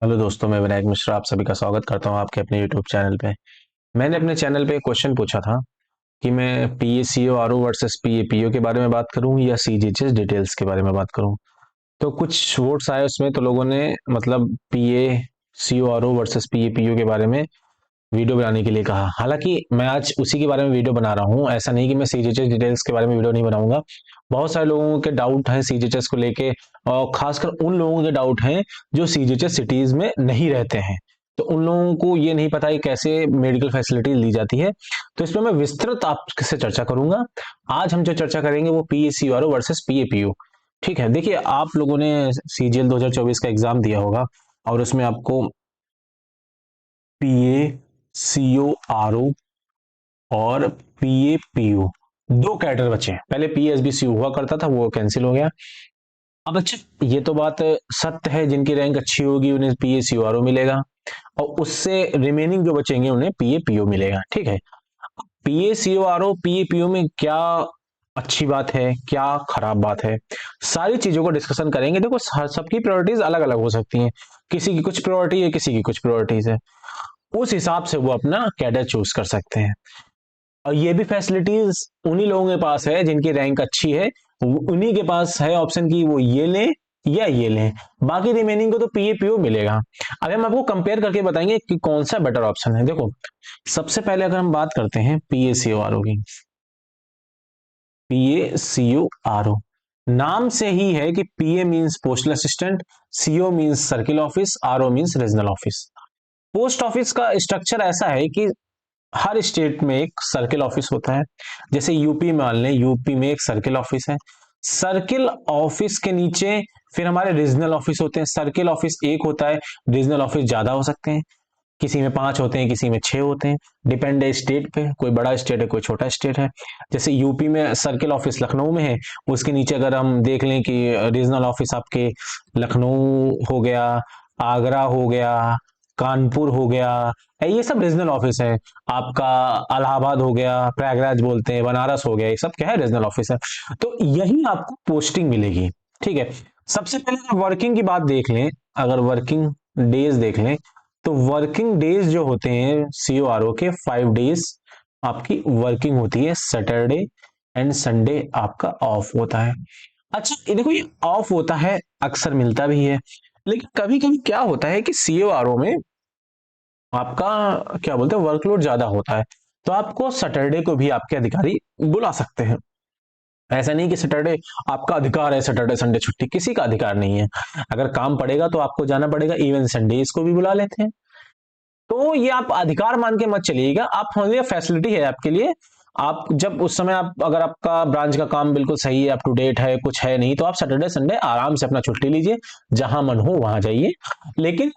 Hello दोस्तों, मैं विनायक मिश्रा आप सभी का स्वागत करता हूं आपके अपने यूट्यूब चैनल पे। मैंने अपने चैनल पे एक क्वेश्चन पूछा था कि मैं पीएसीओ आरओ वर्सेस पीएपीओ के बारे में बात करूं या सीजीएचएस डिटेल्स के बारे में बात करूं। तो कुछ वोट्स आए उसमें, तो लोगों ने मतलब पीएसीओ आरओ वर्सेस पीएपीओ के बारे में वीडियो बनाने के लिए कहा। हालांकि मैं आज उसी के बारे में वीडियो बना रहा हूं, ऐसा नहीं कि मैं सीजीएचएस डिटेल्स के बारे में वीडियो नहीं बनाऊंगा। बहुत सारे लोगों के डाउट हैं सीजीएचएस को लेके, और खासकर उन लोगों के डाउट हैं जो सीजीएचएस सिटीज में नहीं रहते हैं। तो उन लोगों को ये नहीं पता है कि कैसे मेडिकल फैसिलिटी ली जाती है। तो इसमें मैं विस्तृत आपसे चर्चा करूंगा। आज हम जो चर्चा करेंगे वो पीएसीआरओ वर्सेस पीएपीओ। ठीक है, देखिए आप लोगों ने सीजीएल 2024 का एग्जाम दिया होगा और उसमें आपको पीएसीओआरओ और पीएपीओ दो कैडर बचे हैं। पहले पीएसबीसी हुआ करता था, वो कैंसिल हो गया। अब अच्छा, ये तो बात सत्य है, जिनकी रैंक अच्छी होगी उन्हें पीएसीओआरओ मिलेगा और उससे रिमेनिंग जो बचेंगे उन्हें पीएपीओ मिलेगा। ठीक है, पीएसीओआरओ पीएपीओ में क्या अच्छी बात है, क्या खराब बात है, सारी चीजों को डिस्कशन करेंगे। देखो सबकी प्रायोरिटीज अलग अलग हो सकती हैं, किसी की कुछ प्रायोरिटी है, किसी की कुछ प्रायोरिटीज है। उस हिसाब से वो अपना कैडर चूज कर सकते हैं। और ये भी फैसिलिटीज उन्हीं लोगों के पास है जिनकी रैंक अच्छी है, उन्हीं के पास है ऑप्शन की वो ये लें या ये लें। बाकी रिमेनिंग को तो पीएपीओ मिलेगा। अब हम आपको कंपेयर करके बताएंगे कि कौन सा बेटर ऑप्शन है। देखो, सबसे पहले अगर हम बात करते हैं पीएसीओआरओ की, पीएसीओआरओ नाम से ही है कि PA means postal assistant, CO means circle office, RO means regional office. Post office का स्ट्रक्चर ऐसा है कि हर स्टेट में एक सर्किल ऑफिस होता है। जैसे यूपी मान लें, यूपी में एक सर्किल ऑफिस है। सर्किल ऑफिस के नीचे फिर हमारे रीजनल ऑफिस होते हैं। सर्किल ऑफिस एक होता है, रीजनल ऑफिस ज्यादा हो सकते हैं, किसी में 5 होते हैं, किसी में 6 होते हैं। डिपेंड है स्टेट पे, कोई बड़ा स्टेट है कोई छोटा स्टेट है। जैसे यूपी में सर्किल ऑफिस लखनऊ में है, उसके नीचे अगर हम देख लें कि रीजनल ऑफिस आपके लखनऊ हो गया, आगरा हो गया, कानपुर हो गया, ये सब रीजनल ऑफिस है। आपका इलाहाबाद हो गया, प्रयागराज बोलते हैं, बनारस हो गया, ये सब क्या है, रीजनल ऑफिस है। तो यही आपको पोस्टिंग मिलेगी। ठीक है, सबसे पहले वर्किंग की बात देख लें। अगर वर्किंग डेज देख लें तो वर्किंग डेज जो होते हैं सीओआरओ के 5 डेज आपकी वर्किंग होती है। सैटरडे एंड संडे आपका ऑफ होता है। अच्छा, ये देखो, ये ऑफ होता है, अक्सर मिलता भी है। लेकिन कभी कभी क्या होता है कि सीओआरओ में आपका क्या बोलते हैं वर्कलोड ज्यादा होता है, तो आपको सैटरडे को भी आपके अधिकारी बुला सकते हैं। ऐसा नहीं कि सैटरडे आपका अधिकार है, सैटरडे संडे छुट्टी किसी का अधिकार नहीं है। अगर काम पड़ेगा तो आपको जाना पड़ेगा। इवन संडेज को भी बुला लेते हैं। तो ये आप अधिकार मान के मत चलिएगा, आप समझिए फैसिलिटी है आपके लिए। आप जब उस समय आप अगर आपका ब्रांच का काम बिल्कुल सही है, अप टू डेट है, कुछ है नहीं, तो आप सैटरडे संडे आराम से अपना छुट्टी लीजिए, जहां मन हो वहां जाइए। लेकिन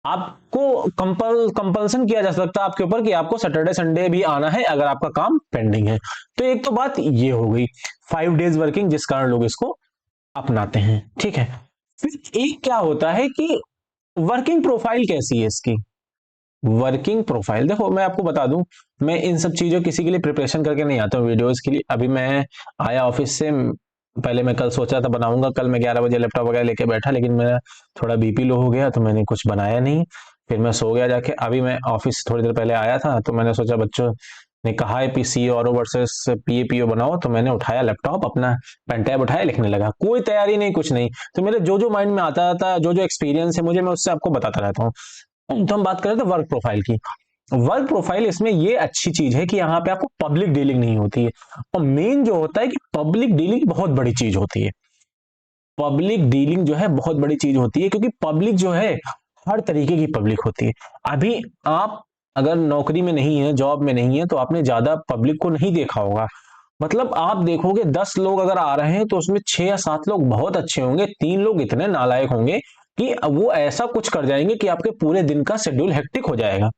आपको कंपल्सन किया जा सकता है आपके ऊपर कि आपको सैटरडे संडे भी आना है अगर आपका काम पेंडिंग है। तो एक तो बात ये हो गई 5 डेज वर्किंग, जिस कारण लोग इसको अपनाते हैं। ठीक है, फिर एक क्या होता है कि वर्किंग प्रोफाइल कैसी है इसकी। वर्किंग प्रोफाइल देखो, मैं आपको बता दूं, मैं इन सब चीजों किसी के लिए प्रिपरेशन करके नहीं आता हूँ वीडियोस के लिए। अभी मैं आया ऑफिस से, पहले मैं कल सोचा था बनाऊंगा, कल मैं 11 बजे लैपटॉप वगैरह लेके बैठा, लेकिन मेरा थोड़ा बीपी लो हो गया तो मैंने कुछ बनाया नहीं। फिर मैं सो गया जाके। अभी मैं ऑफिस थोड़ी देर पहले आया था तो मैंने सोचा बच्चों ने कहा है पीसीओ और वर्सेस पीएपीओ बनाओ, तो मैंने उठाया लैपटॉप अपना, पेन टैब उठाया, लिखने लगा। कोई तैयारी नहीं, कुछ नहीं। तो मेरे जो जो माइंड में आता था, जो जो एक्सपीरियंस है मुझे, मैं उससे आपको बताता रहता हूँ। तो हम बात करें तो वर्क प्रोफाइल की। वर्क प्रोफाइल इसमें ये अच्छी चीज है कि यहाँ पे आपको पब्लिक डीलिंग नहीं होती है। और मेन जो होता है कि पब्लिक डीलिंग बहुत बड़ी चीज होती है। पब्लिक डीलिंग जो है बहुत बड़ी चीज होती है, क्योंकि पब्लिक जो है हर तरीके की पब्लिक होती है। अभी आप अगर नौकरी में नहीं है, जॉब में नहीं है, तो आपने ज्यादा पब्लिक को नहीं देखा होगा। मतलब आप देखोगे 10 लोग अगर आ रहे हैं तो उसमें 6 या 7 लोग बहुत अच्छे होंगे, 3 लोग इतने नालायक होंगे कि वो ऐसा कुछ कर जाएंगे कि आपके पूरे दिन का शेड्यूल हेक्टिक हो जाएगा।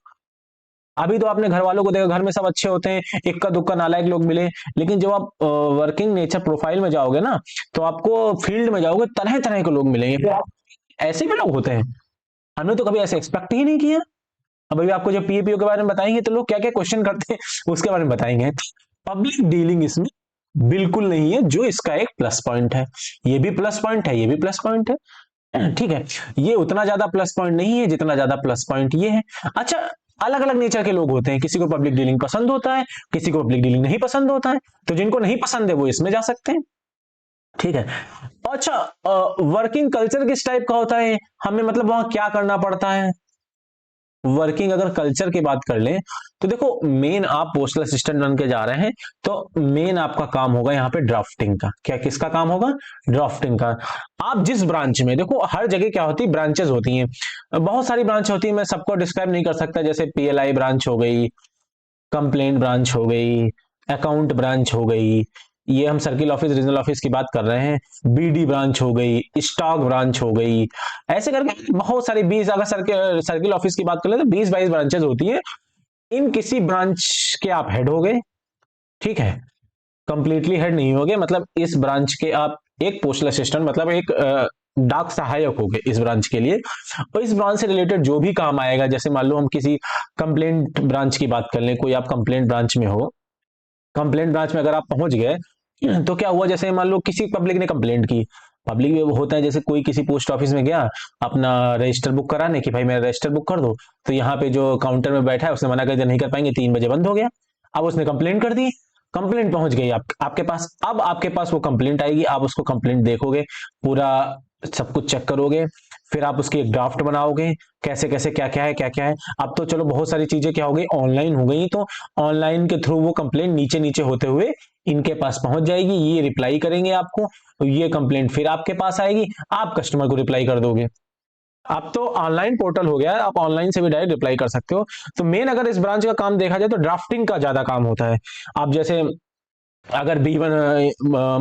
अभी तो आपने घर वालों को देखा, घर में सब अच्छे होते हैं, इक्का दुक्का नालायक लोग मिले। लेकिन जब आप वर्किंग नेचर प्रोफाइल में जाओगे ना, तो आपको फील्ड में जाओगे, तरह तरह के लोग मिलेंगे। ऐसे भी लोग होते हैं, हमने तो कभी ऐसे एक्सपेक्ट ही नहीं किया। अब अभी आपको जब पीएपीओ के बारे में बताएंगे तो लोग क्या क्या क्वेश्चन करते हैं उसके बारे में बताएंगे। पब्लिक डीलिंग इसमें बिल्कुल नहीं है, जो इसका एक प्लस पॉइंट है। ये भी प्लस पॉइंट है, ये भी प्लस पॉइंट है। ठीक है, ये उतना ज्यादा प्लस पॉइंट नहीं है जितना ज्यादा प्लस पॉइंट ये है। अच्छा, अलग अलग नेचर के लोग होते हैं, किसी को पब्लिक डीलिंग पसंद होता है, किसी को पब्लिक डीलिंग नहीं पसंद होता है, तो जिनको नहीं पसंद है वो इसमें जा सकते हैं। ठीक है। अच्छा, वर्किंग कल्चर किस टाइप का होता है, हमें मतलब वहां क्या करना पड़ता है। वर्किंग अगर कल्चर की बात कर लें तो देखो, मेन आप पोस्टल असिस्टेंट बन के जा रहे हैं, तो मेन आपका काम होगा यहाँ पे ड्राफ्टिंग का। क्या किसका काम होगा, ड्राफ्टिंग का। आप जिस ब्रांच में, देखो हर जगह क्या होती है, ब्रांचेस होती हैं, बहुत सारी ब्रांच होती है, मैं सबको डिस्क्राइब नहीं कर सकता, जैसे पीएलआई ब्रांच हो गई, कंप्लेंट ब्रांच हो गई, अकाउंट ब्रांच हो गई, ये हम सर्किल ऑफिस रीजनल ऑफिस की बात कर रहे हैं, बीडी ब्रांच हो गई, स्टॉक ब्रांच हो गई, ऐसे करके बहुत सारी 20, अगर सर्किल ऑफिस की बात कर ले तो 20-22 ब्रांचेस होती है। इन किसी ब्रांच के आप हेड हो गए, ठीक है, कंप्लीटली हेड नहीं हो गए, मतलब इस ब्रांच के आप एक पोस्टल असिस्टेंट, मतलब एक डाक सहायक हो गए इस ब्रांच के लिए। और इस ब्रांच से रिलेटेड जो भी काम आएगा, जैसे मान लो हम किसी कंप्लेंट ब्रांच की बात कर लें, कोई आप कंप्लेंट ब्रांच में हो, कंप्लेंट ब्रांच में अगर आप पहुंच गए तो क्या हुआ, जैसे मान लो किसी पब्लिक ने कंप्लेंट की, पब्लिक में वो होता है, जैसे कोई किसी पोस्ट ऑफिस में गया अपना रजिस्टर बुक कराने कि भाई मेरा रजिस्टर बुक कर दो, तो यहाँ पे जो काउंटर में बैठा है उसने मना कर दिया, नहीं कर पाएंगे, 3 बजे बंद हो गया। अब उसने कंप्लेंट कर दी, कंप्लेंट पहुंच गई आपके पास, अब आपके पास वो कंप्लेंट आएगी, आप उसको कंप्लेंट देखोगे, पूरा सब कुछ चेक करोगे, फिर आप उसकी एक ड्राफ्ट बनाओगे, कैसे कैसे क्या क्या है क्या क्या है। अब तो चलो बहुत सारी चीजें क्या हो गई, ऑनलाइन हो गई, तो ऑनलाइन के थ्रू वो कंप्लेंट नीचे नीचे होते हुए इनके पास पहुंच जाएगी, ये रिप्लाई करेंगे आपको, तो ये कंप्लेंट फिर आपके पास आएगी, आप कस्टमर को रिप्लाई कर दोगे। अब तो ऑनलाइन पोर्टल हो गया है, आप ऑनलाइन से भी डायरेक्ट रिप्लाई कर सकते हो। तो मेन अगर इस ब्रांच का काम देखा जाए तो ड्राफ्टिंग का ज्यादा काम होता है। आप जैसे अगर बी 1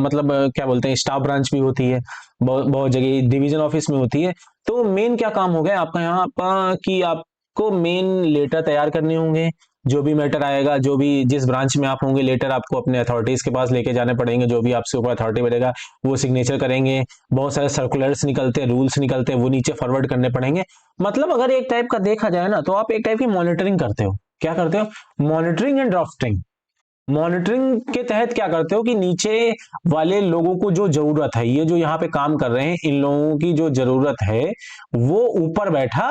मतलब क्या बोलते हैं, स्टाफ ब्रांच भी होती है, बहुत बहुत जगह डिवीजन ऑफिस में होती है। तो मेन क्या काम हो गया आपका यहाँ आपका, कि आपको मेन लेटर तैयार करने होंगे, जो भी मैटर आएगा, जो भी जिस ब्रांच में आप होंगे, लेटर आपको अपने अथॉरिटीज के पास लेके जाने पड़ेंगे, जो भी आपसे ऊपर अथॉरिटी बढ़ेगा वो सिग्नेचर करेंगे, बहुत सारे सर्कुलर्स निकलते हैं, रूल्स निकलते हैं, वो नीचे फॉरवर्ड करने पड़ेंगे। मतलब अगर एक टाइप का देखा जाए ना, तो आप एक टाइप की मॉनिटरिंग करते हो। क्या करते हो, मॉनिटरिंग एंड ड्राफ्टिंग। मॉनिटरिंग के तहत क्या करते हो कि नीचे वाले लोगों को जो जरूरत है, ये जो यहाँ पे काम कर रहे हैं, इन लोगों की जो जरूरत है वो ऊपर बैठा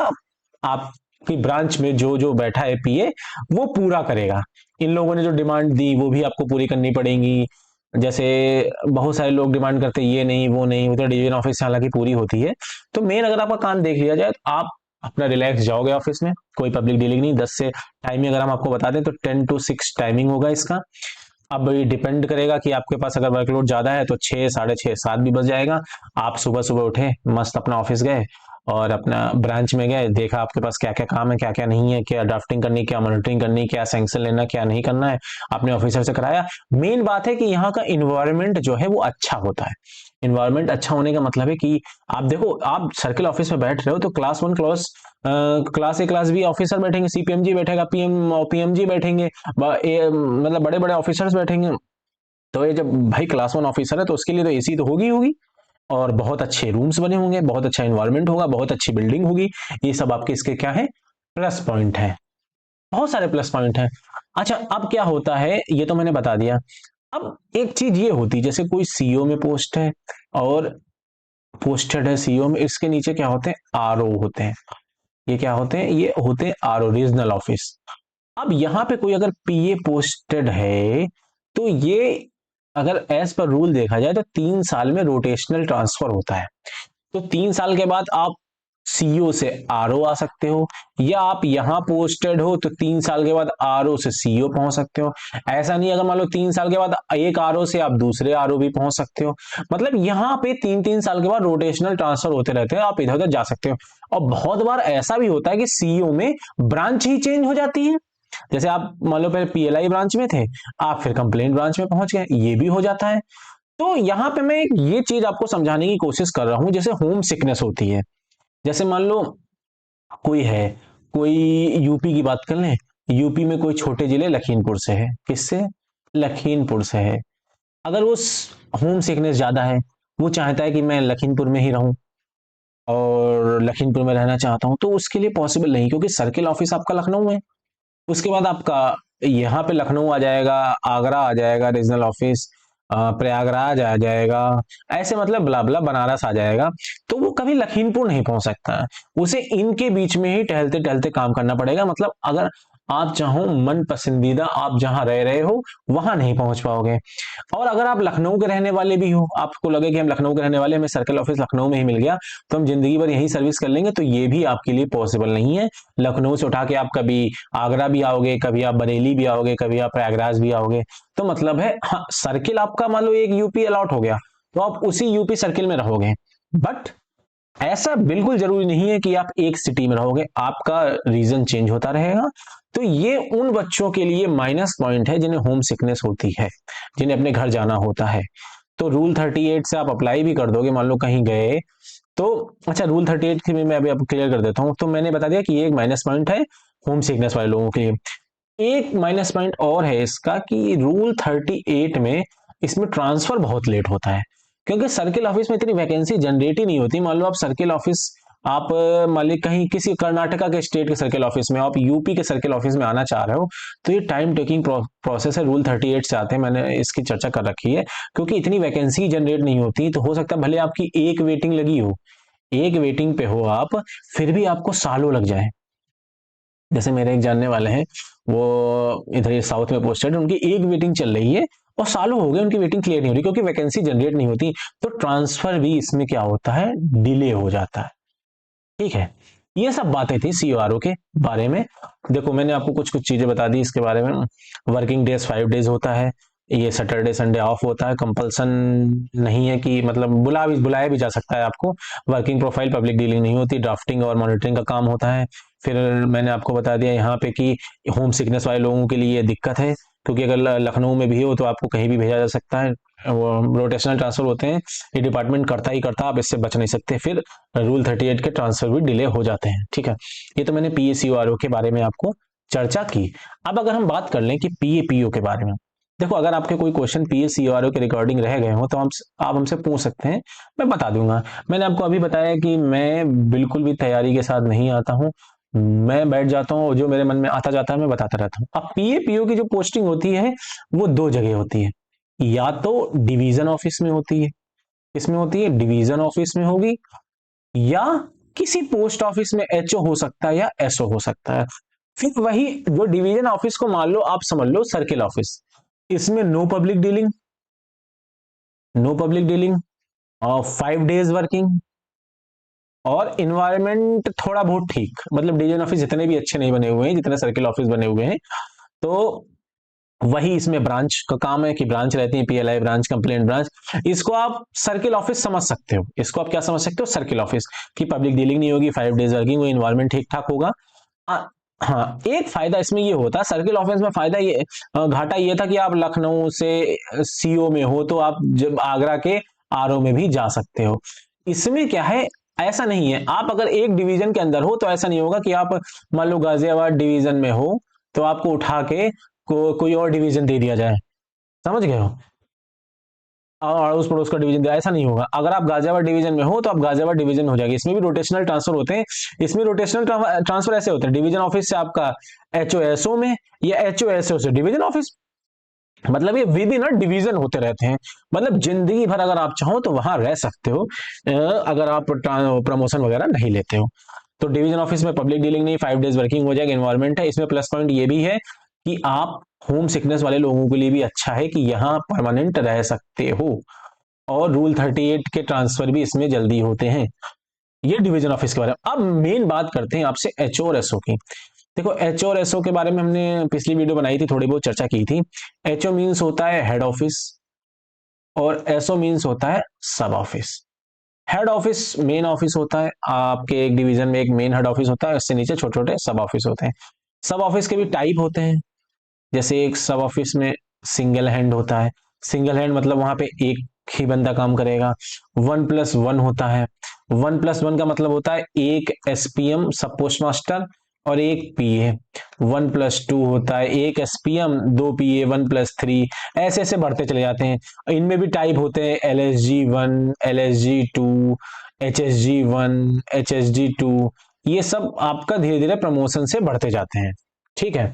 आपकी ब्रांच में जो जो बैठा है पीए, वो पूरा करेगा। इन लोगों ने जो डिमांड दी वो भी आपको पूरी करनी पड़ेगी। जैसे बहुत सारे लोग डिमांड करते हैं ये नहीं वो नहीं, उधर डिवीजन ऑफिस से हालांकि पूरी होती है। तो मेन अगर आपका काम देख लिया जाए तो आप अपना रिलैक्स जाओगे ऑफिस में, कोई पब्लिक डीलिंग नहीं। 10 से टाइमिंग अगर हम आपको बता दें तो 10 to 6 टाइमिंग होगा इसका। अब ये डिपेंड करेगा कि आपके पास अगर वर्कलोड ज्यादा है तो 6, 6:30, 7 भी बज जाएगा। आप सुबह सुबह उठे, मस्त अपना ऑफिस गए और अपना ब्रांच में गए, देखा आपके पास क्या क्या काम है क्या क्या नहीं है, क्या ड्राफ्टिंग करनी, क्या मॉनिटरिंग करनी, क्या सैंक्शन लेना, क्या नहीं करना है, अपने ऑफिसर से कराया। मेन बात है कि यहाँ का इन्वायरमेंट जो है वो अच्छा होता है। इन्वायरमेंट अच्छा होने का मतलब है कि आप देखो, आप सर्किल ऑफिस में बैठ रहे हो तो class 1 class A class B officer बैठेंगे, सीपीएमजी बैठेगा, पीएमजी बैठेंगे, मतलब बड़े बड़े ऑफिसर्स बैठेंगे। तो ये जब भाई क्लास 1 ऑफिसर है तो उसके लिए तो एसी तो होगी होगी, और बहुत अच्छे रूम्स बने होंगे, बहुत अच्छा इन्वायरमेंट होगा, बहुत अच्छी बिल्डिंग होगी। ये सब आपके इसके क्या है, प्लस पॉइंट है, बहुत सारे प्लस पॉइंट हैं। अच्छा, अब क्या होता है ये तो मैंने बता दिया। अब एक चीज ये होती, जैसे कोई सीईओ में पोस्ट है और पोस्टेड है सीईओ में, इसके नीचे क्या होते हैं, आरओ होते हैं। ये क्या होते हैं, ये होते हैं आरओ, रीजनल ऑफिस। अब यहाँ पे कोई अगर पीए पोस्टेड है तो ये, अगर एज पर रूल देखा जाए तो 3 साल में रोटेशनल ट्रांसफर होता है। तो 3 साल के बाद आप सीईओ से आरओ आ सकते हो, या आप यहां पोस्टेड हो तो 3 साल के बाद आरओ से सीईओ पहुंच सकते हो। ऐसा नहीं, अगर मान लो 3 साल के बाद एक आरओ से आप दूसरे आरओ भी पहुंच सकते हो। मतलब यहाँ पे 3-3 साल के बाद रोटेशनल ट्रांसफर होते रहते हैं, आप इधर उधर जा सकते हो। और बहुत बार ऐसा भी होता है कि सीईओ में ब्रांच ही चेंज हो जाती है। जैसे आप मान लो पहले पीएलआई ब्रांच में थे, आप फिर कंप्लेंट ब्रांच में पहुंच गए, ये भी हो जाता है। तो यहाँ पे मैं ये चीज आपको समझाने की कोशिश कर रहा हूं, जैसे होम सिकनेस होती है। जैसे मान लो कोई है, कोई यूपी की बात कर लें, यूपी में कोई छोटे जिले लखीमपुर से है, किससे, लखीमपुर से है। अगर वो होम सिकनेस ज्यादा है, वो चाहता है कि मैं लखीमपुर में ही रहूं और लखीमपुर में रहना चाहता हूं, तो उसके लिए पॉसिबल नहीं, क्योंकि सर्किल ऑफिस आपका लखनऊ है। उसके बाद आपका यहाँ पे लखनऊ आ जाएगा, आगरा आ जाएगा रीजनल ऑफिस, प्रयागराज आ जाएगा, ऐसे मतलब ब्ला ब्ला बनारस आ जाएगा, तो वो कभी लखीमपुर नहीं पहुंच सकता है। उसे इनके बीच में ही टहलते टहलते काम करना पड़ेगा। मतलब अगर आप चाहो मन पसंदीदा आप जहां रह रहे हो वहां नहीं पहुंच पाओगे। और अगर आप लखनऊ के रहने वाले भी हो, आपको लगे कि हम लखनऊ के रहने वाले, हमें सर्कल ऑफिस लखनऊ में ही मिल गया तो हम जिंदगी भर यही सर्विस कर लेंगे, तो ये भी आपके लिए पॉसिबल नहीं है। लखनऊ से उठा के आप कभी आगरा भी आओगे, कभी आप बरेली भी आओगे, कभी आप प्रयागराज भी आओगे। तो मतलब है, हाँ, सर्किल आपका मान लो एक यूपी अलॉट हो गया तो आप उसी यूपी सर्किल में रहोगे। बट ऐसा बिल्कुल जरूरी नहीं है कि आप एक सिटी में रहोगे, आपका रीजन चेंज होता रहेगा। तो ये उन बच्चों के लिए माइनस पॉइंट है जिन्हें होम सिकनेस होती है, जिन्हें अपने घर जाना होता है। तो रूल 38 से आप अप्लाई भी कर दोगे, मान लो कहीं गए तो। अच्छा, रूल 38 की मैं अभी आपको क्लियर कर देता हूं। तो मैंने बता दिया कि ये एक माइनस पॉइंट है होम सिकनेस वाले लोगों के लिए। एक माइनस पॉइंट और है इसका कि रूल 38 में इसमें ट्रांसफर बहुत लेट होता है, क्योंकि सर्किल ऑफिस में इतनी वैकेंसी जनरेट ही नहीं होती। मान लो आप सर्किल ऑफिस, आप मान ली कहीं किसी कर्नाटका के स्टेट के सर्किल ऑफिस में, आप यूपी के सर्किल ऑफिस में आना चाह रहे हो, तो ये टाइम टेकिंग प्रोसेस है। रूल 38 से आते हैं, मैंने इसकी चर्चा कर रखी है। क्योंकि इतनी वैकेंसी जनरेट नहीं होती, तो हो सकता है भले आपकी एक वेटिंग लगी हो, एक वेटिंग पे हो आप, फिर भी आपको सालों लग जाए। जैसे मेरे एक जानने वाले हैं, वो इधर ये साउथ में पोस्टेड, उनकी एक वेटिंग चल रही है और सालों हो गए उनकी वेटिंग क्लियर नहीं हो रही, क्योंकि वैकेंसी जनरेट नहीं होती। तो ट्रांसफर भी इसमें क्या होता है, डिले हो जाता है। ठीक है, ये सब बातें थी सीओआरओ के बारे में। देखो मैंने आपको कुछ कुछ चीजें बता दी इसके बारे में। वर्किंग डेज 5 डेज होता है, ये सैटरडे संडे ऑफ होता है, कंपल्सन नहीं है कि मतलब बुलाया भी जा सकता है आपको। वर्किंग प्रोफाइल पब्लिक डीलिंग नहीं होती, ड्राफ्टिंग और मॉनिटरिंग का काम होता है। फिर मैंने आपको बता दिया यहाँ पे कि होम सिकनेस वाले लोगों के लिए ये दिक्कत है, क्योंकि अगर लखनऊ में भी हो तो आपको कहीं भी भेजा जा सकता है। वो रोटेशनल ट्रांसफर होते हैं, ये डिपार्टमेंट करता ही करता, आप इससे बच नहीं सकते। फिर रूल 38 के ट्रांसफर भी डिले हो जाते हैं। ठीक है, ये तो मैंने पीएसीओआरओ के बारे में आपको चर्चा की। अब अगर हम बात कर लें कि पीएपीओ के बारे में, देखो अगर आपके कोई क्वेश्चन पीएसीओआरओ के रिकॉर्डिंग रह गए हो तो आप हमसे पूछ सकते हैं, मैं बता दूंगा। मैंने आपको अभी बताया कि मैं बिल्कुल भी तैयारी के साथ नहीं आता हूँ, मैं बैठ जाता हूँ, जो मेरे मन में आता जाता है मैं बताता रहता हूँ। अब पीएपीओ की जो पोस्टिंग होती है वो दो जगह होती है, या तो डिवीजन ऑफिस में होती है, इसमें होती है डिवीजन ऑफिस में होगी, या किसी पोस्ट ऑफिस में एचओ हो सकता है या एसओ हो सकता है। फिर वही जो डिवीजन ऑफिस को मान लो आप समझ लो सर्किल ऑफिस, इसमें no public dealing, no public dealing और 5 डेज वर्किंग, और इन्वायरमेंट थोड़ा बहुत ठीक, मतलब डिवीजन ऑफिस जितने भी अच्छे नहीं बने हुए हैं जितने सर्किल ऑफिस बने हुए हैं। तो वही इसमें ब्रांच का काम है कि ब्रांच रहती है, पीएलआई ब्रांच, कंप्लेंट ब्रांच। इसको आप सर्किल ऑफिस समझ सकते हो, इसको आप क्या समझ सकते हो, सर्किल ऑफिस की पब्लिक डीलिंग नहीं होगी, 5 डेज वर्किंग, वो इन्वायरमेंट ठीक ठाक होगा। आ, हाँ, एक फायदा इसमें ये होता है सर्किल ऑफिस में, फायदा ये घाटा ये था कि आप लखनऊ से सीओ में हो तो आप जब आगरा के आरओ में भी जा सकते हो। इसमें क्या है, ऐसा नहीं है। आप अगर एक डिवीजन के अंदर हो तो ऐसा नहीं होगा कि आप मान लो गाजियाबाद डिवीजन में हो तो आपको उठा के कोई और डिवीजन दे दिया जाए, समझ गए हो, और अड़ोस पड़ोस का डिवीजन दिया, ऐसा नहीं होगा। अगर आप गाजियाबाद डिवीजन में हो तो आप गाजियाबाद डिवीजन हो जाएगी। इसमें भी रोटेशनल ट्रांसफर होते हैं। इसमें रोटेशनल ट्रांसफर ऐसे होते हैं, डिवीजन ऑफिस से आपका एचओएसओ में, या एचओएसओ से डिवीजन ऑफिस, मतलब ये विद इन डिवीजन होते रहते हैं। मतलब जिंदगी भर अगर आप चाहो तो वहां रह सकते हो, अगर आप प्रमोशन वगैरह नहीं लेते हो। तो डिवीजन ऑफिस में पब्लिक डीलिंग नहीं, 5 डेज वर्किंग हो जाएगा, इन्वायरमेंट है। इसमें प्लस पॉइंट ये भी है कि आप होम सिकनेस वाले लोगों के लिए भी अच्छा है कि यहाँ परमानेंट रह सकते हो, और रूल 38 के ट्रांसफर भी इसमें जल्दी होते हैं। ये डिवीजन ऑफिस के बारे में। अब मेन बात करते हैं आपसे एचओ और एसओ की। देखो एचओ और एसओ के बारे में हमने पिछली वीडियो बनाई थी, थोड़ी बहुत चर्चा की थी। एचओ मीन्स होता है हेड ऑफिस, और एसओ मीन्स होता है सब office. Head office main office होता है, आपके एक डिवीजन में एक मेन हेड ऑफिस होता है, उससे नीचे छोटे छोटे सब ऑफिस होते हैं। सब ऑफिस के भी टाइप होते हैं, जैसे एक सब ऑफिस में सिंगल हैंड होता है। सिंगल हैंड मतलब वहां पे एक ही बंदा काम करेगा। 1+1 होता है। 1+1 का मतलब होता है एक एसपीएम सब पोस्ट मास्टर और एक पीए। 1+2 होता है एक एसपीएम दो पीए, 1+3, ऐसे ऐसे बढ़ते चले जाते हैं। इनमें भी टाइप होते हैं, LSG1, LSG2, HSG1, HSG2। ये सब आपका धीरे धीरे प्रमोशन से बढ़ते जाते हैं। ठीक है,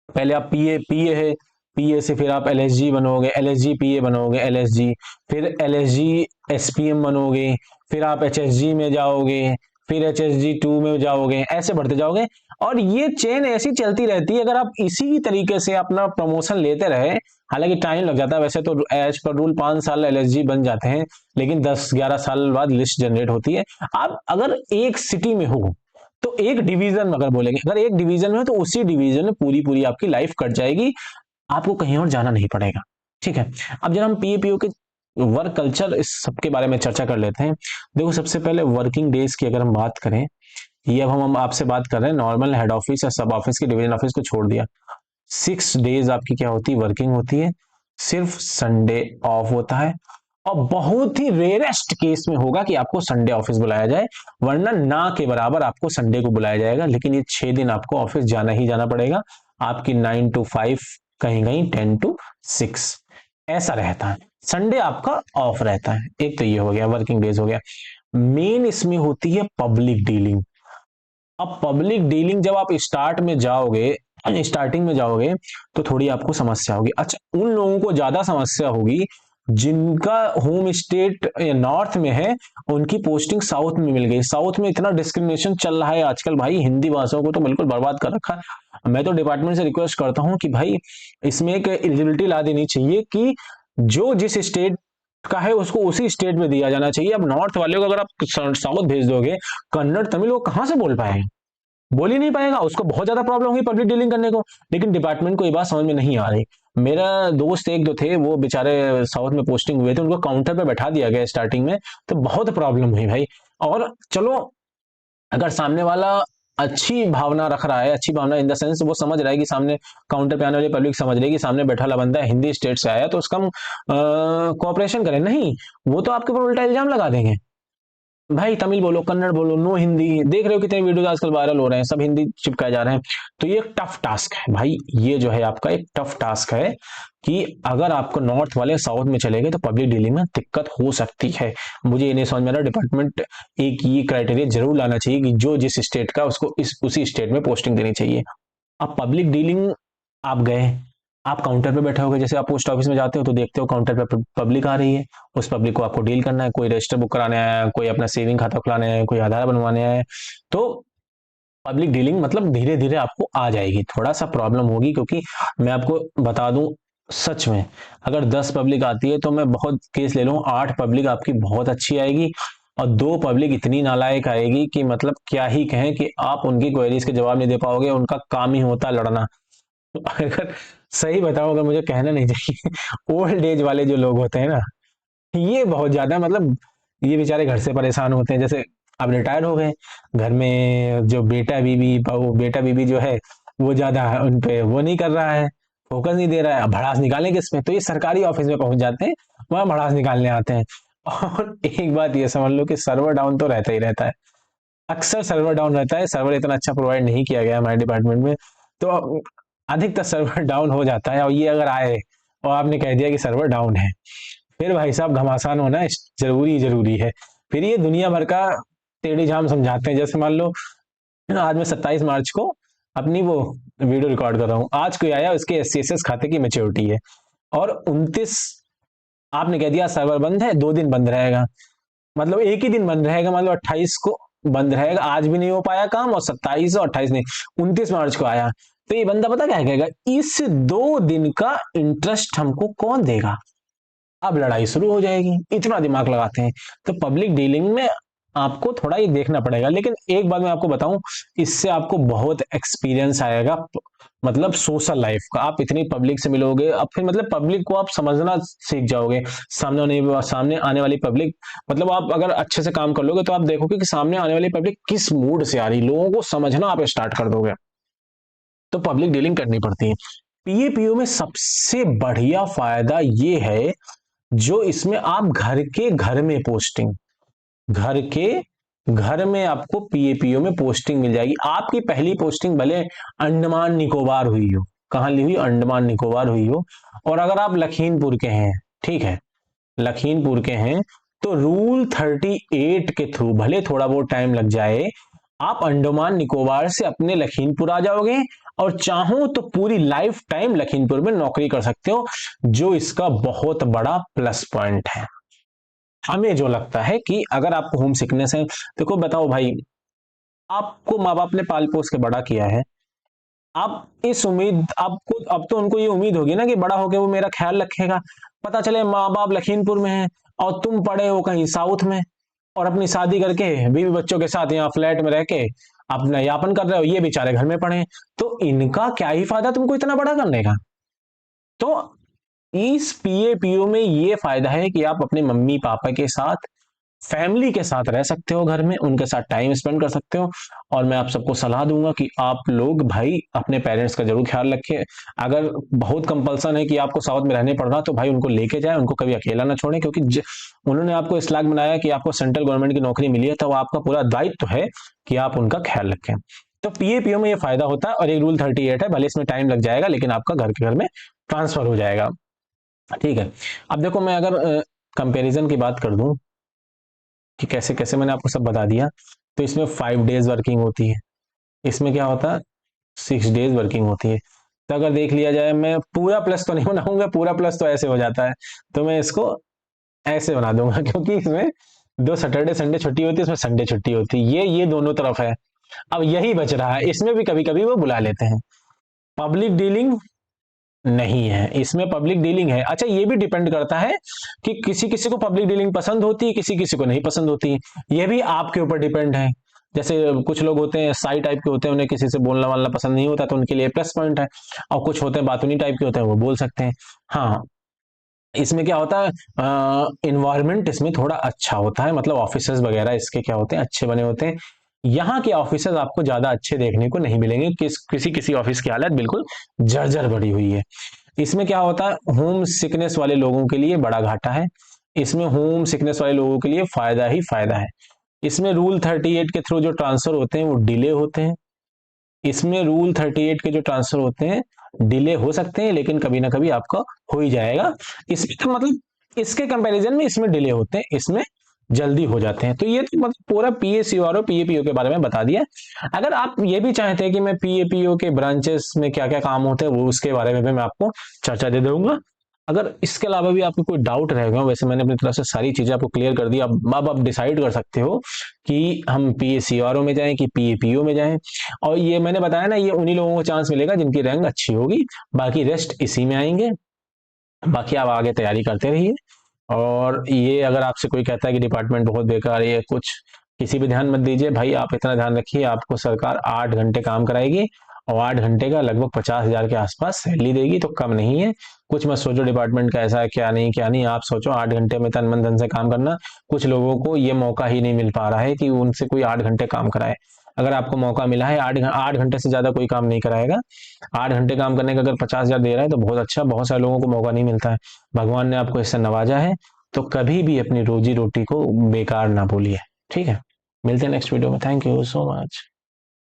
पहले आप पीए पीए है, पीए से फिर आप एलएसजी बनोगे, एलएसजी पीए बनोगे, एलएसजी, फिर एलएसजी एसपीएम बनोगे, फिर आप एचएसजी में जाओगे, फिर एचएसजी 2 में जाओगे, ऐसे बढ़ते जाओगे और ये चेन ऐसी चलती रहती है। अगर आप इसी तरीके से अपना प्रमोशन लेते रहे, हालांकि टाइम लग जाता है वैसे तो, एज पर रूल 5 साल एलएसजी बन जाते हैं, लेकिन 10-11 साल बाद लिस्ट जनरेट होती है। आप अगर एक सिटी में हो तो एक डिवीजन में, अगर बोलेंगे अगर एक डिवीजन में हो तो उसी डिवीजन में पूरी पूरी आपकी लाइफ कट जाएगी, आपको कहीं और जाना नहीं पड़ेगा। ठीक है, अब जब हम पीएपीओ के वर्क कल्चर इस सबके बारे में चर्चा कर लेते हैं। देखो सबसे पहले वर्किंग डेज की अगर हम बात करें, ये अब हम आपसे बात कर रहे हैं नॉर्मल हेड ऑफिस या सब ऑफिस के, डिवीजन ऑफिस को छोड़ दिया। 6 डेज आपकी क्या होती है, वर्किंग होती है, सिर्फ संडे ऑफ होता है और बहुत ही रेयरेस्ट केस में होगा कि आपको संडे ऑफिस बुलाया जाए, वरना ना के बराबर आपको संडे को बुलाया जाएगा। लेकिन ये 6 दिन आपको ऑफिस जाना ही जाना पड़ेगा। आपकी 9 to 5, कहीं कहीं 10 to 6 ऐसा रहता है। संडे आपका ऑफ रहता है। एक तो ये हो गया, वर्किंग डेज हो गया। मेन इसमें होती है पब्लिक डीलिंग। अब पब्लिक डीलिंग जब आप स्टार्टिंग में जाओगे तो थोड़ी आपको समस्या होगी। अच्छा, उन लोगों को ज्यादा समस्या होगी जिनका होम स्टेट नॉर्थ में है, उनकी पोस्टिंग साउथ में मिल गई। साउथ में इतना डिस्क्रिमिनेशन चल रहा है आजकल भाई, हिंदी भाषाओं को तो बिल्कुल बर्बाद कर रखा है। मैं तो डिपार्टमेंट से रिक्वेस्ट करता हूं कि भाई इसमें एक एलिजिबिलिटी ला देनी चाहिए कि जो जिस स्टेट का है उसको उसी स्टेट में दिया जाना चाहिए। अब नॉर्थ वाले को अगर आप साउथ भेज दोगे, कन्नड़ तमिल वो कहां से बोल पाएगा, बोल ही नहीं पाएगा, उसको बहुत ज्यादा प्रॉब्लम होगी पब्लिक डीलिंग करने को। लेकिन डिपार्टमेंट को ये बात समझ में नहीं आ रही। मेरा दोस्त एक दो थे, वो बेचारे साउथ में पोस्टिंग हुए थे, उनको काउंटर पे बैठा दिया गया स्टार्टिंग में, तो बहुत प्रॉब्लम हुई भाई। और चलो अगर सामने वाला अच्छी भावना रख रहा है, अच्छी भावना इन द सेंस वो समझ रहा है कि सामने काउंटर पे आने वाली पब्लिक समझ रही है कि सामने बैठा वाला बंदा हिंदी स्टेट से आया, तो उसका हम कोऑपरेशन करें, नहीं वो तो आपके ऊपर उल्टा इल्जाम लगा देंगे। भाई तमिल बोलो, कन्नड़ बोलो, नो हिंदी। देख रहे हो कितने वीडियोस आजकल वायरल हो रहे हैं, सब हिंदी चिपकाए जा रहे हैं। तो ये एक टफ टास्क है भाई, ये जो है आपका एक टफ टास्क है कि अगर आपको नॉर्थ वाले साउथ में चले गए तो पब्लिक डीलिंग में दिक्कत हो सकती है। मुझे ये नहीं समझ में आ रहा, डिपार्टमेंट एक ये क्राइटेरिया जरूर लाना चाहिए कि जो जिस स्टेट का उसको उसी स्टेट में पोस्टिंग देनी चाहिए। अब पब्लिक डीलिंग आप गए, आप काउंटर पे बैठे होगे, जैसे आप पोस्ट ऑफिस में जाते हो तो देखते हो काउंटर पे पब्लिक आ रही है, उस पब्लिक को आपको डील करना है। कोई रजिस्टर बुक कराने आया है, कोई अपना सेविंग खाता खुलाने आया है, कोई आधार बनवाने आया है। तो पब्लिक डीलिंग मतलब धीरे धीरे आपको आ जाएगी, थोड़ा सा प्रॉब्लम होगी, क्योंकि मैं आपको बता दूं सच में, अगर 10 पब्लिक आती है तो मैं बहुत केस ले लूं, 8 पब्लिक आपकी बहुत अच्छी आएगी और 2 पब्लिक इतनी नालायक आएगी कि मतलब क्या ही कहें, कि आप उनकी क्वेरीज के जवाब नहीं दे पाओगे। उनका काम ही होता है लड़ना। अगर सही बताओ, अगर मुझे कहना नहीं चाहिए, ओल्ड एज वाले जो लोग होते हैं ना, ये बहुत ज्यादा मतलब ये बेचारे घर से परेशान होते हैं। जैसे अब रिटायर हो गए, घर में जो बेटा बीबी, वो बेटा बीबी जो है वो ज्यादा उन पे वो नहीं कर रहा है, फोकस नहीं दे रहा है। अब भड़ास निकालें किसमें, तो ये सरकारी ऑफिस में पहुंच जाते हैं, वहां भड़ास निकालने आते हैं। और एक बात ये समझ लो कि सर्वर डाउन तो रहता ही रहता है, अक्सर सर्वर डाउन रहता है। सर्वर इतना अच्छा प्रोवाइड नहीं किया गया हमारे डिपार्टमेंट में, तो अधिकतर सर्वर डाउन हो जाता है। और ये अगर आए और आपने कह दिया कि सर्वर डाउन है, फिर भाई साहब घमासान होना जरूरी जरूरी है। फिर ये दुनिया भर का टेढ़ी झाम समझाते हैं। जैसे मान लो आज मैं 27 मार्च को अपनी वो वीडियो रिकॉर्ड कर रहा हूँ, आज कोई आया उसके एससीएसएस खाते की मैच्योरिटी है, और 29 आपने कह दिया सर्वर बंद है, 2 दिन बंद रहेगा, मतलब एक ही दिन बंद रहेगा, मतलब 28 को बंद रहेगा। आज भी नहीं हो पाया काम, और 27 और 28 नहीं, 29 मार्च को आया, तो ये बंदा पता क्या कहेगा, इस 2 दिन का इंटरेस्ट हमको कौन देगा। अब लड़ाई शुरू हो जाएगी, इतना दिमाग लगाते हैं। तो पब्लिक डीलिंग में आपको थोड़ा ये देखना पड़ेगा। लेकिन एक बात मैं आपको बताऊं, इससे आपको बहुत एक्सपीरियंस आएगा, मतलब सोशल लाइफ का। आप इतनी पब्लिक से मिलोगे, अब फिर मतलब पब्लिक को आप समझना सीख जाओगे। सामने आने वाली पब्लिक, मतलब आप अगर अच्छे से काम कर लोगे तो आप देखोगे कि सामने आने वाली पब्लिक किस मूड से आ रही, लोगों को समझना आप स्टार्ट कर दोगे। तो पब्लिक डीलिंग करनी पड़ती है। पीएपीओ में सबसे बढ़िया फायदा ये है, जो इसमें आप घर में पोस्टिंग, घर के घर में आपको पीएपीओ में पोस्टिंग मिल जाएगी। आपकी पहली पोस्टिंग भले अंडमान निकोबार हुई हो, कहां ली हुई, अंडमान निकोबार हुई हो, और अगर आप लखीमपुर के हैं, ठीक है, लखीमपुर के हैं, तो रूल 38 के थ्रू भले थोड़ा बहुत टाइम लग जाए, आप अंडमान निकोबार से अपने लखीमपुर आ जाओगे और चाहो तो पूरी लाइफ टाइम लखीमपुर में नौकरी कर सकते हो, जो इसका बहुत बड़ा प्लस पॉइंट है। हमें जो लगता है कि अगर आपको होम सिकनेस है, देखो बताओ भाई, आपको माँ बाप ने पाल पोस के बड़ा किया है, आप इस उम्मीद आपको अब तो उनको ये उम्मीद होगी ना कि बड़ा होके वो मेरा ख्याल रखेगा। पता चले माँ बाप लखीमपुर में हैं और तुम पड़े हो कहीं साउथ में, और अपनी शादी करके बीवी बच्चों के साथ यहाँ फ्लैट में रह के अपना यापन कर रहे हो, ये बेचारे घर में पड़े हैं, तो इनका क्या ही फायदा तुमको इतना बड़ा करने का। तो इस पीएपीओ में ये फायदा है कि आप अपने मम्मी पापा के साथ, फैमिली के साथ रह सकते हो, घर में उनके साथ टाइम स्पेंड कर सकते हो। और मैं आप सबको सलाह दूंगा कि आप लोग भाई अपने पेरेंट्स का जरूर ख्याल रखें। अगर बहुत कंपल्सन है कि आपको साउथ में रहने पड़ रहा, तो भाई उनको लेके जाए, उनको कभी अकेला ना छोड़ें, क्योंकि उन्होंने आपको इस लायक बनाया कि आपको सेंट्रल गवर्नमेंट की नौकरी मिली है, तो आपका पूरा दायित्व है कि आप उनका ख्याल रखें। तो पीएपीओ में ये फायदा होता है। और एक रूल 38 है, भले इसमें टाइम लग जाएगा लेकिन आपका घर के घर में ट्रांसफर हो जाएगा। ठीक है। अब देखो मैं अगर कंपैरिजन की बात कर दूं कि कैसे कैसे, मैंने आपको सब बता दिया। तो इसमें 5 डेज वर्किंग होती है, इसमें क्या होता है 6 डेज वर्किंग होती है। तो अगर देख लिया जाए, मैं पूरा प्लस तो नहीं बनाऊंगा, पूरा प्लस तो ऐसे हो जाता है, तो मैं इसको ऐसे बना दूंगा क्योंकि इसमें 2 सैटरडे संडे छुट्टी होती है, इसमें संडे छुट्टी होती है, ये दोनों तरफ है। अब यही बच रहा है, इसमें भी कभी कभी वो बुला लेते हैं। पब्लिक डीलिंग नहीं है, इसमें पब्लिक डीलिंग है। अच्छा, ये भी डिपेंड करता है कि किसी किसी को पब्लिक डीलिंग पसंद होती है, किसी किसी को नहीं पसंद होती है, ये भी आपके ऊपर डिपेंड है। जैसे कुछ लोग होते हैं साई टाइप के होते हैं, उन्हें किसी से बोलना वालना पसंद नहीं होता, तो उनके लिए प्लस पॉइंट है। और कुछ होते हैं बातूनी टाइप के होते हैं, वो बोल सकते हैं। हाँ, इसमें क्या होता है, इन्वायरमेंट इसमें थोड़ा अच्छा होता है, मतलब ऑफिसर्स वगैरह इसके क्या होते हैं, अच्छे बने होते हैं। यहाँ के ऑफिसर्स आपको ज्यादा अच्छे देखने को नहीं मिलेंगे, किसी किसी ऑफिस की हालत बिल्कुल जर्जर भरी हुई है। इसमें क्या होता है, होम सिकनेस वाले लोगों के लिए बड़ा घाटा है, इसमें होम सिकनेस वाले लोगों के लिए फायदा ही फायदा है। इसमें रूल 38 के थ्रू जो ट्रांसफर होते हैं वो डिले होते हैं। इसमें रूल 38 के जो ट्रांसफर होते हैं डिले हो सकते हैं, लेकिन कभी ना कभी आपका हो ही जाएगा। इसमें तो मतलब इसके कंपैरिजन में इसमें डिले होते हैं, इसमें जल्दी हो जाते हैं। तो ये तो मतलब पूरा पीएसीओ और पीएपीओ के बारे में बता दिया। अगर आप ये भी चाहते हैं कि मैं पीएपीओ के ब्रांचेस में क्या क्या काम होते हैं वो उसके बारे में भी मैं आपको चर्चा दे दूंगा। अगर इसके अलावा भी आपको कोई डाउट रहेगा, वैसे मैंने अपनी तरफ से सारी चीजें आपको क्लियर कर दी। अब आप डिसाइड कर सकते हो कि हम पीएसीआरओ में जाएं कि पीएपीओ में जाएं। और ये मैंने बताया ना, ये उन्हीं लोगों को चांस मिलेगा जिनकी रैंक अच्छी होगी, बाकी रेस्ट इसी में आएंगे। बाकी आप आगे तैयारी करते रहिए। और ये अगर आपसे कोई कहता है कि डिपार्टमेंट बहुत बेकार है कुछ, किसी भी ध्यान मत दीजिए भाई। आप इतना ध्यान रखिए, आपको सरकार 8 घंटे काम कराएगी और 8 घंटे का लगभग 50,000 के आसपास सैलरी देगी, तो कम नहीं है। कुछ मत सोचो डिपार्टमेंट का ऐसा है क्या नहीं क्या नहीं, आप सोचो 8 घंटे में तन मन धन से काम करना। कुछ लोगों को ये मौका ही नहीं मिल पा रहा है कि उनसे कोई 8 घंटे काम कराए। अगर आपको मौका मिला है, 8 घंटे से ज्यादा कोई काम नहीं कराएगा। 8 घंटे काम करने का अगर 50,000 दे रहा है तो बहुत अच्छा, बहुत सारे लोगों को मौका नहीं मिलता है। भगवान ने आपको इससे नवाजा है, तो कभी भी अपनी रोजी रोटी को बेकार ना भूलिए। ठीक है, मिलते हैं नेक्स्ट वीडियो में। Thank you so much.